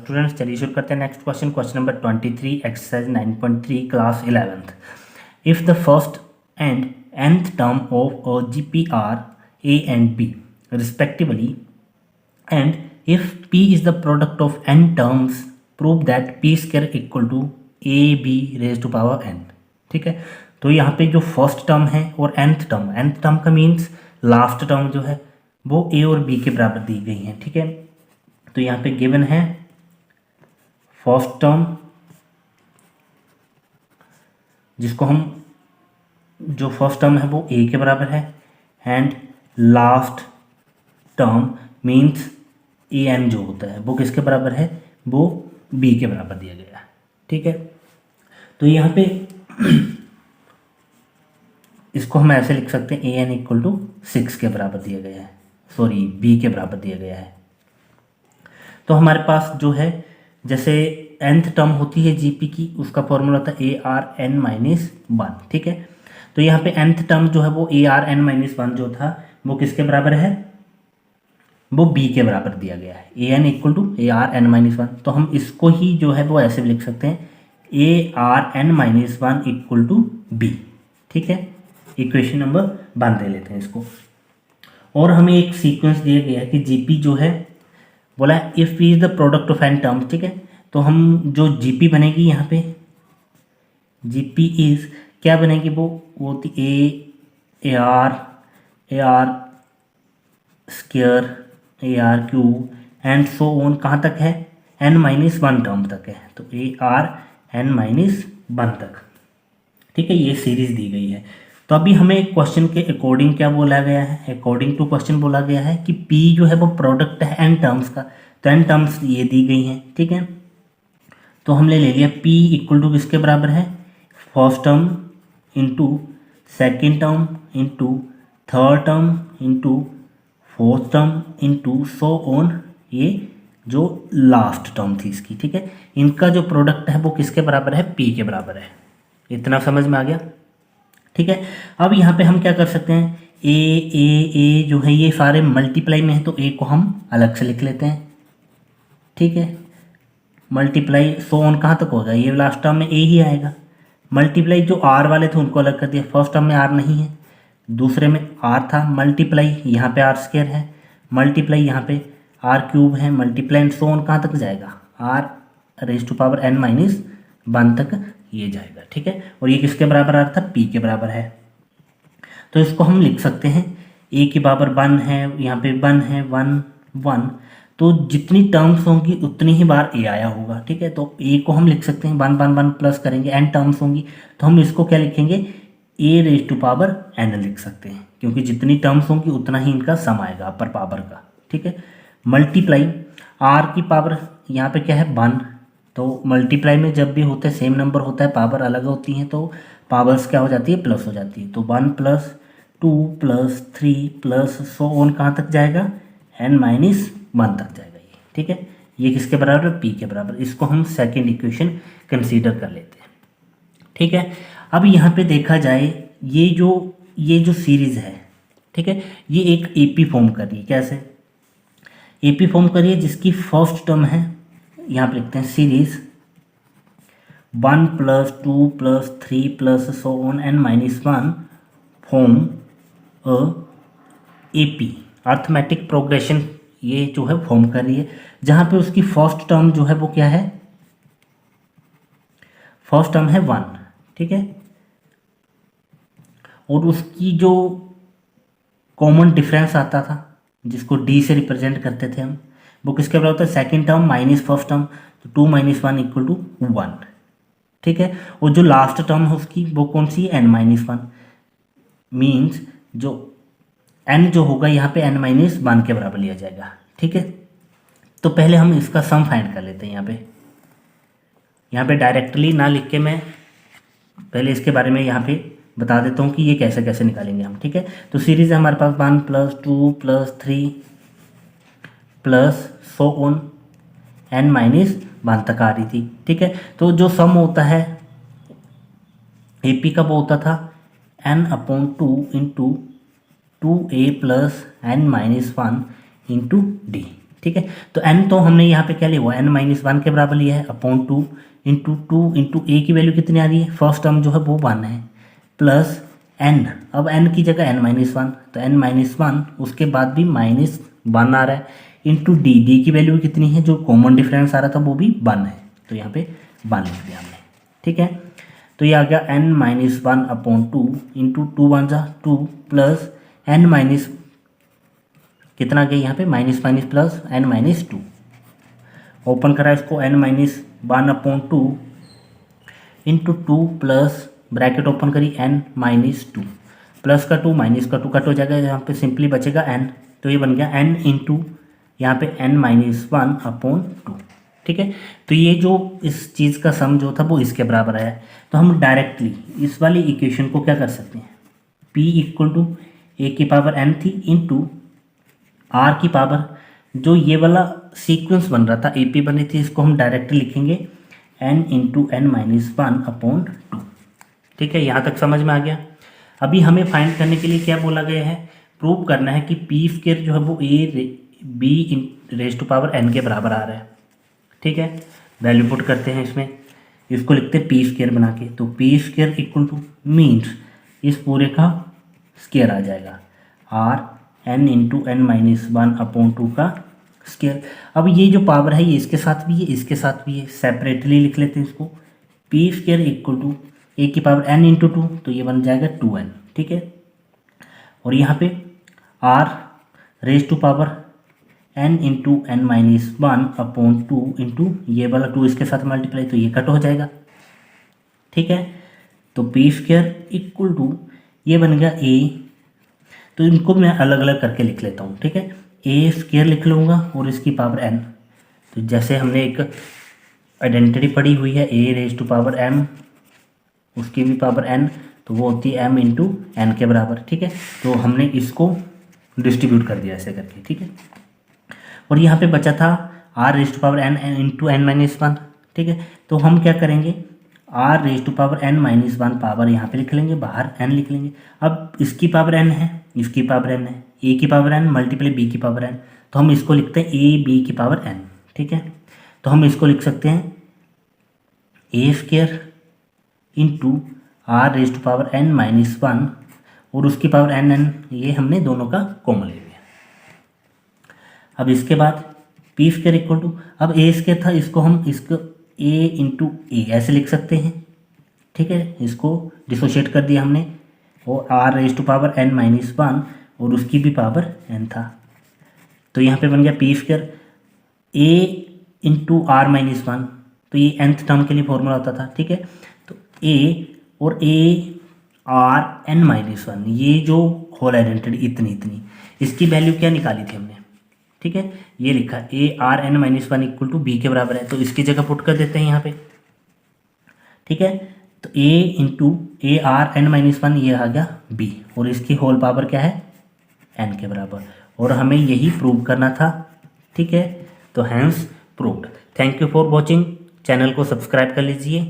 Students चलिए शुरू करते हैं next question. Question number 23 exercise 9.3 class 11th। If the first and nth term of a GP are a and b respectively and if p is the product of n terms prove that p square equal to a b raised to power n। ठीक है, तो यहाँ पे जो first term है और nth term का means last term जो है वो a और b के बराबर दी गई है। ठीक है, तो यहाँ पे गिवन है फर्स्ट टर्म जिसको हम जो फर्स्ट टर्म है वो a के बराबर है and last term means a n जो होता है वो किसके बराबर है, वो b के बराबर दिया गया है। ठीक है, तो यहाँ पे इसको हम ऐसे लिख सकते हैं ए एन इक्वल टू 6 के बराबर दिया गया है, सॉरी b के बराबर दिया गया है। तो हमारे पास जो है जैसे nth टर्म होती है जीपी की, उसका फॉर्मूला होता है a are N minus one. ठीक है, तो यहाँ पे nth टर्म जो है वो a are N minus one जो था वो किसके बराबर है, वो b के बराबर दिया गया है, A N equal to A are N minus one. तो हम इसको ही जो है वो ऐसे भी लिख सकते हैं a are N minus one equal to b. ठीक है, इक्वेशन नंबर 1 दे लेते हैं इसको। और हमें एक सीक्वेंस दिया गया है कि जीपी जो है बोला है if is the product of n term. ठीक है, तो हम जो जीपी बनेगी यहाँ पे जीपी इज क्या बनेगी, वो होती A R square A R cube and so on कहाँ तक है, एन माइनस वन टर्म तक है, तो a are N minus one तक। ठीक है, ये सीरीज दी गई है। तो अभी हमें क्वेश्चन के अकॉर्डिंग क्या बोला गया है, अकॉर्डिंग टू क्वेश्चन बोला गया है कि P जो है वो प्रोडक्ट है एन टर्म्स का, तो एन टर्म्स ये दी गई हैं। ठीक है, तो हमने ले लिया P इक्वल टू किसके बराबर है, first term into second term into third term into fourth term into so on, ये जो लास्ट टर्म थी इसकी। ठीक है, इनका जो प्रोडक्ट है वो किसके बराबर है, P के बराबर है। इतना समझ में आ गया। ठीक है, अब यहाँ पे हम क्या कर सकते हैं, ए जो है ये सारे मल्टीप्लाई में है तो ए को हम अलग से लिख लेते हैं। ठीक है, मल्टीप्लाई सो ऑन कहाँ तक होगा, ये लास्ट टर्म में ए ही आएगा। मल्टीप्लाई जो आर वाले थे उनको अलग कर दिया, फर्स्ट टर्म में आर नहीं है, दूसरे में आर था, मल्टीप्लाई यहाँ पे आर स्क्वायर है, मल्टीप्लाई यहाँ पे आर क्यूब है, मल्टीप्लाई सो ऑन कहाँ तक जाएगा, r raise to power n minus one तक ये जाएगा। ठीक है, और ये किसके बराबर आ रहा था, P के बराबर है। तो इसको हम लिख सकते हैं A की पावर 1 है, यहाँ पे 1 है, 1 1, तो जितनी टर्म्स होंगी उतनी ही बार A आया होगा। ठीक है, तो A को हम लिख सकते हैं 1 1 1 प्लस करेंगे, n टर्म्स होंगी तो हम इसको क्या लिखेंगे, A raise to power n लिख सकते हैं, क्योंकि जितनी टर्म्स होंगी उतना ही इनका सम आएगा अपर पावर का। ठीक है, मल्टीप्लाई R की पावर यहाँ पे क्या है 1, तो मल्टीप्लाई में जब भी होते हैं सेम नंबर होता है, पावर अलग होती हैं तो पावर्स क्या हो जाती है, प्लस हो जाती है। तो 1 plus 2 plus 3 plus so on कहाँ तक जाएगा, n माइनस वन तक जाएगा ये। ठीक है, ये किसके बराबर है, P के बराबर। इसको हम सेकेंड इक्वेशन कंसीडर कर लेते हैं। ठीक है, अब यहाँ पे देखा जाए ये जो सीरीज़ है, ठीक है, ये एक AP फॉर्म कर रही है। कैसे AP फॉर्म कर रही है, जिसकी फर्स्ट टर्म है यहाँ पे लिखते हैं series 1 plus 2 plus 3 plus so on n minus one form a AP arithmetic progression, ये जो है फॉर्म कर रही है, जहाँ पे उसकी फर्स्ट टर्म जो है वो क्या है, फर्स्ट टर्म है 1। ठीक है, और उसकी जो कॉमन डिफरेंस आता था जिसको D से रिप्रेजेंट करते थे हम, वो किसके बराबर होता है, second term minus first term, तो 2 माइनस वन इक्वल टू 1। ठीक है, और जो लास्ट टर्म है उसकी वो कौन सी है, n माइनस वन, मीन्स जो n जो होगा यहाँ पे n माइनस वन के बराबर लिया जाएगा। ठीक है, तो पहले हम इसका सम फाइंड कर लेते हैं। यहाँ पे डायरेक्टली ना लिख के मैं पहले इसके बारे में यहाँ पे बता देता हूँ कि ये कैसे कैसे निकालेंगे हम। ठीक है, तो सीरीज है हमारे पास 1 plus 2 plus 3 plus so on n minus one तक आ रही थी। ठीक है, तो जो सम होता है AP का वो होता था n/2 into 2a plus n minus one into D। ठीक है। तो n तो हमने यहाँ पे क्या लिया, वो n-1 के बराबर लिया है अपॉन 2 इंटू a की वैल्यू कितनी आ रही है, फर्स्ट टर्म जो है वो 1 है, प्लस n, अब n की जगह n-1 तो n-1 उसके बाद भी -1 आ रहा है, इंटू डी की वैल्यू कितनी है, जो कॉमन डिफरेंस आ रहा था वो भी 1 है, तो यहाँ पे 1 लिख दिया हमने। ठीक है, तो ये आ गया n-1 अपॉन 2 इंटू 2 1 जा 2 प्लस n माइनस कितना आ गया यहाँ पे माइनस प्लस n-2, ओपन करा इसको n-1 upon 2 into 2 plus bracket open करी n-2 प्लस का 2 माइनस का 2 कट हो जाएगा, यहाँ पे सिंपली बचेगा n, तो ये बन गया n इंटू यहाँ पे n-1 अपॉन 2। ठीक है, तो ये जो इस चीज़ का सम जो था वो इसके बराबर आया, तो हम डायरेक्टली इस वाली इक्वेशन को क्या कर सकते हैं, p इक्वल टू ए की पावर n थी इंटू r की पावर, जो ये वाला सीक्वेंस बन रहा था ए पी बनी थी, इसको हम डायरेक्टली लिखेंगे n इंटू n-1 अपॉन 2। ठीक है, यहाँ तक समझ में आ गया। अभी हमें फाइंड करने के लिए क्या बोला गया है, प्रूव करना है कि पी स्क्वायर जो है वो b raise to power n के बराबर आ रहा है। ठीक है, वैल्यू पुट करते हैं इसमें, इसको लिखते हैं पी स्क्वायर बना के, तो P square equal two means इस पूरे का स्क्वायर आ जाएगा r n into n-1 upon 2 का स्क्वायर। अब ये जो पावर है ये इसके साथ भी है, इसके साथ भी है, सेपरेटली लिख लेते हैं इसको, पी स्क्वायर इक्वल टू ए की पावर n इंटू 2, तो ये बन जाएगा 2n। ठीक है, और यहाँ पे r raise to power n into n-1 upon 2 into ये वाला 2 इसके साथ मल्टीप्लाई, तो ये कट हो जाएगा। ठीक है, तो पी स्क्वायर इक्वल टू ये बन गया a, तो इनको मैं अलग अलग करके लिख लेता हूँ। ठीक है, ए स्क्वायर लिख लूँगा और इसकी पावर n, तो जैसे हमने एक आइडेंटिटी पढ़ी हुई है a raise to power m, उसकी भी पावर n, तो वो होती है m इंटू एन के बराबर। ठीक है, तो हमने इसको डिस्ट्रीब्यूट कर दिया ऐसे करके। ठीक है, और यहाँ पे बचा था r raise to power n into n-1। ठीक है, तो हम क्या करेंगे, r raise to power n-1 power यहाँ पे लिख लेंगे, बाहर n लिख लेंगे। अब इसकी पावर n है, इसकी पावर n है, a की पावर n मल्टीप्लाई b की पावर n, तो हम इसको लिखते हैं a b की पावर n। ठीक है, तो हम इसको लिख सकते हैं a square into r raise to power n-1 और उसकी पावर n, ये हमने दोनों का कॉमन ले लिया। अब इसके बाद पी स्क्वायर इक्वल टू, अब ए स्क्वायर था, इसको हम इसको a इंटू ए ऐसे लिख सकते हैं। ठीक है, इसको डिसोशिएट कर दिया हमने, और r raise to power n-1 और उसकी भी पावर n था, तो यहाँ पे बन गया P square a into r-1, तो ये nth टर्म के लिए फॉर्मूला होता था। ठीक है, तो a और a r n-1, ये जो होल आइडेंटिटी इतनी इसकी वैल्यू क्या निकाली थी हमने। ठीक है, ये लिखा a r n-1 equal to b के बराबर है, तो इसकी जगह पुट कर देते हैं यहाँ पे। ठीक है, तो a into a r n-1 ये आ गया b, और इसकी होल पावर क्या है n के बराबर, और हमें यही प्रूव करना था। ठीक है, तो hence proved. Thank you for watching, channel को सब्सक्राइब कर लीजिए।